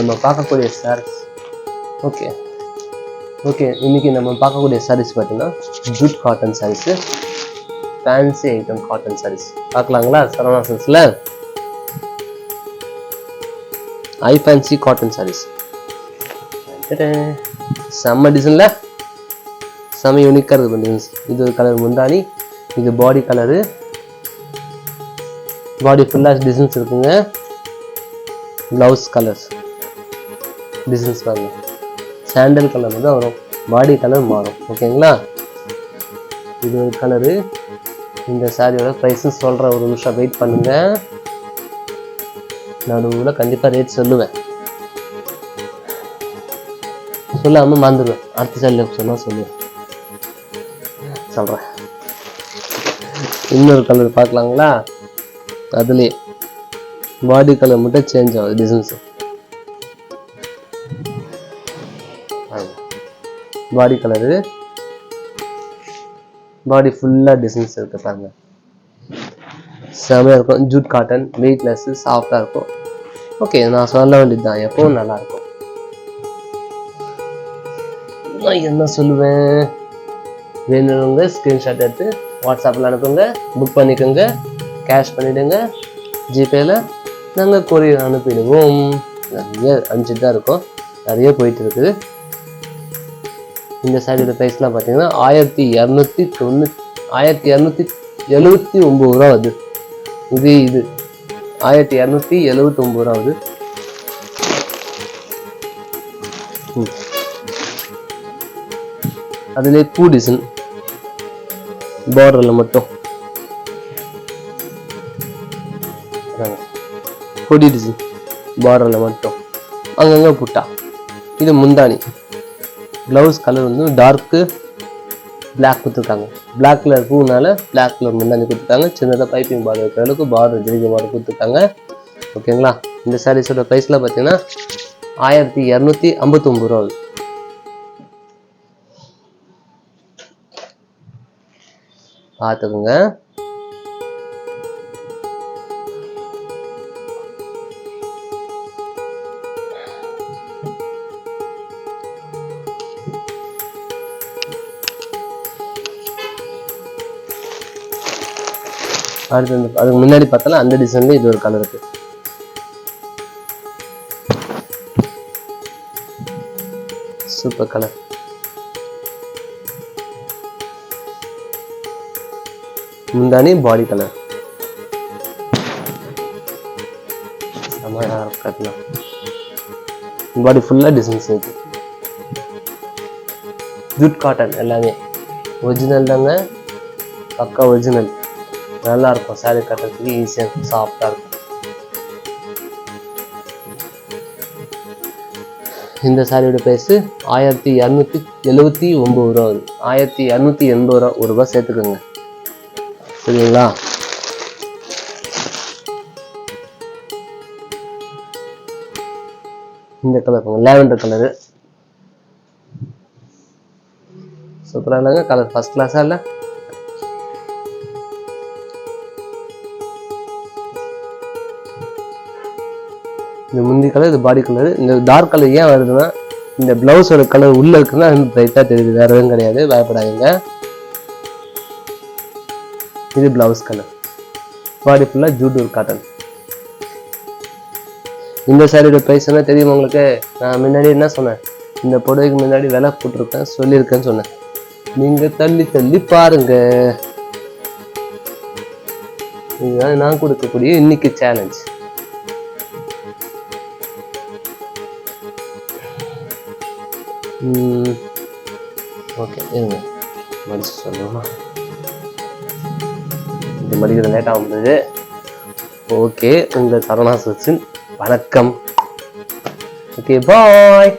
நம்ம பார்க்கக்கூடிய saris. Okay okay இன்னைக்கு நம்ம பார்க்கக்கூடிய சாரீஸ் பார்த்தீங்கன்னா jute cotton saris, fancy item cotton saris பார்க்கலாங்களா? சரவணா சில்க்ஸில் ஹை ஃபேன்சி காட்டன் சாரீஸ். செம்ம டிசைனில் செம்ம யூனிக்காக இருக்குது டிசைன்ஸ். இது ஒரு கலர் முந்தானி, இது பாடி கலரு, பாடி ஃபுல்லாக டிசைன்ஸ் இருக்குங்க. ப்ளவுஸ் கலர்ஸ் டிசைன்ஸ் பாருங்க, சாண்டல் கலர் தான் வரும், பாடி கலர் மாறும். ஓகேங்களா? இது ஒரு கலரு. இந்த சாரியோட ப்ரைஸும் சொல்கிறேன், ஒரு நிமிஷம் வெயிட் பண்ணுங்க. நடுவில் கண்டிப்பாக ரேட் சொல்லுவேன், சொல்லாமல் மறந்துடுவேன். அடுத்த சாரியில் சொன்னால் சொல்லுவேன், சொல்கிறேன். இன்னொரு கலர் பார்க்கலாங்களா? அதுலேயே பாடி கலர் மட்டும் சேஞ்ச் ஆகுது டிசைன்ஸு. பாடி கலரு, பாடி ஃபுல்லாக டிசைன்ஸ் இருக்கு பாருங்க, செமையாக இருக்கும். ஜூட் காட்டன், வெயிட்லெஸ், சாஃப்டாக இருக்கும். ஓகே, நான் சொல்ல வேண்டியது தான், எப்பவும் நல்லா இருக்கும். நான் என்ன சொல்லுவேன், வேணுங்க ஸ்க்ரீன்ஷாட் எடுத்து வாட்ஸ்அப்பில் அனுப்புங்க, புக் பண்ணிக்கோங்க, கேஷ் பண்ணிவிடுங்க. ஜிபேயில் நாங்கள் கொரியர் அனுப்பிடுவோம். நிறைய அனுப்பிச்சிட்டு தான் இருக்கோம், நிறைய போயிட்டு இருக்குது. இந்த சாரியோட ப்ரைஸ்லாம் பார்த்தீங்கன்னா 1279 ரூபா வருது. இது 1279 ரூபா வருது. அதுலேயே பூ டிசைன் பார்டரில் மட்டும், கொடி டிசைன் பார்டரில் மட்டும், அங்கங்கே புட்டா. இது முந்தானி. ப்ளவுஸ் கலர் வந்து டார்க்கு பிளாக் கொடுத்துருக்காங்க. பிளாக் கலர் பூனால பிளாக் கலர் முந்தானி கொடுத்துருக்காங்க. சின்னதாக பைப்பிங் பார்டர் இருக்கிற அளவுக்கு பார்டர் ஜெரிகை பார்டர் கொடுத்துருக்காங்க. ஓகேங்களா? இந்த சாரீஸோட ப்ரைஸ்லாம் பார்த்தீங்கன்னா 1259 ரூபா ஆகுது. பார்த்துக்குங்க. அடுத்து அதுக்கு முன்னாடி பார்த்தாலும் அந்த டிசைன்ல இது ஒரு கலர் இருக்கு. Super colour. முந்தானி பாடி கலர் பாடி ஃபுல்லா டிசைன்ஸ் இருக்கு. ஜூட் காட்டன் எல்லாமே ஒரிஜினல் தாங்க, பக்கா ஒரிஜினல். நல்லா இருக்கும், சாரி கட்டுறதுக்கு ஈஸியாக இருக்கும், சாஃப்டாக இருக்கும். இந்த சாரியோட ப்ரைஸு 1279 ரூபா வருது. 1280 ரூபா, ஒரு ரூபா சேர்த்துக்கோங்க. சரிங்களா? இந்த கலர் லாவெண்டர் கலரு சூப்பராக இல்லைங்க? கலர் ஃபர்ஸ்ட் கிளாஸாக இல்லை? இந்த முந்தி கலர், இது பாடி கலர். இந்த டார்க் கலர் ஏன் வருதுன்னா, இந்த பிளவுஸோட கலர் உள்ள இருக்குன்னா பிரைட்டாக தெரியுது, வேற எதுவும் கிடையாது, பயப்படாதீங்க. இது பிளவுஸ் கலர், பாடி ஃபுல்லாக ஜூட் காட்டன். இந்த சாரியோட ப்ரைஸ் என்ன தெரியுமா உங்களுக்கு? நான் முன்னாடி என்ன சொன்னேன், இந்த புடவைக்கு முன்னாடி விலை போட்டிருக்கேன், சொல்லியிருக்கேன்னு சொன்னேன். நீங்க தள்ளி தள்ளி பாருங்க. இதுதான் நான் கொடுக்கக்கூடிய இன்னைக்கு சேலஞ்ச். ஓகே, இருங்க மடிச்சு சொல்லணுமா? இது மடிக்கிறது லேட்டாக வந்தது. ஓகே, உங்கள் சரவணா சில்க்ஸின் வணக்கம். ஓகே, பாய்.